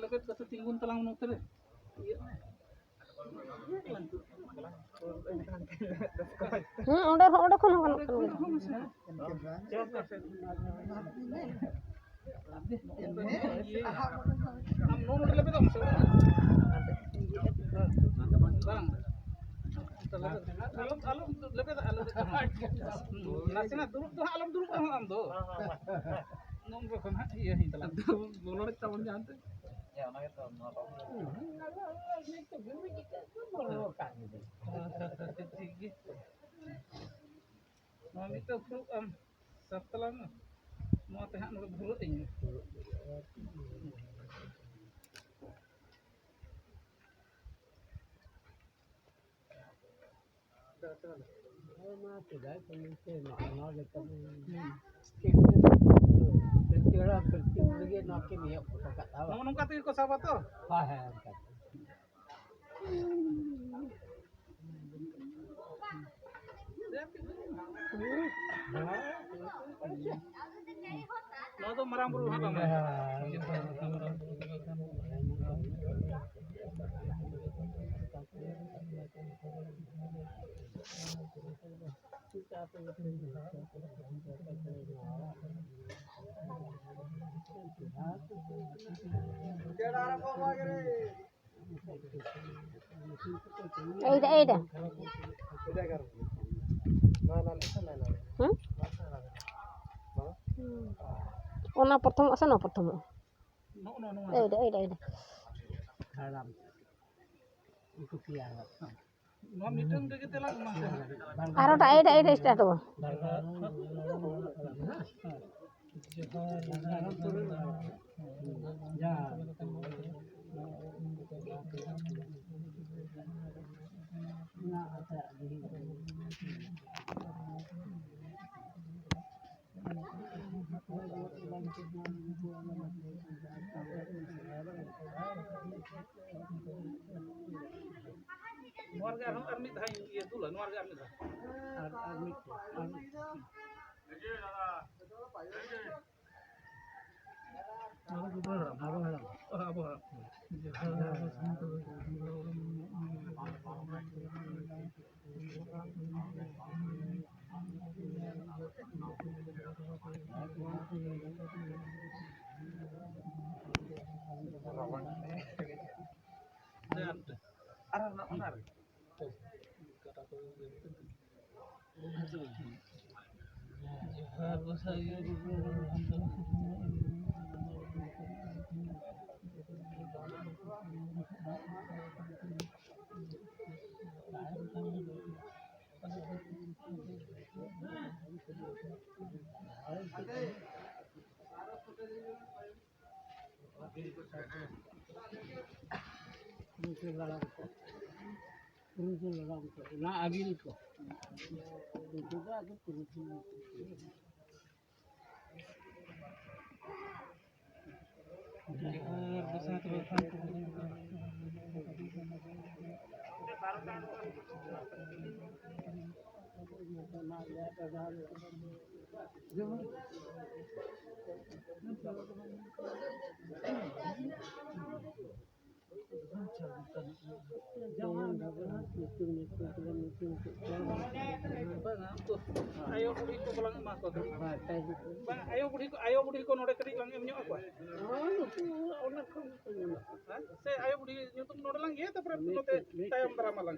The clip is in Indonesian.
lebih kata tinggun telang notere. Udah kan. Marang buru haba Ada. Ona pertama sana pertama. Ada. Aro tak ada start tuh. Warga armit hai iya dulu warga armit. Nah, agil ko. Ayo budi ko node kadi lang emnyo ako. Se ayo budi nyutum node lang ya tapre note tayam drama lang.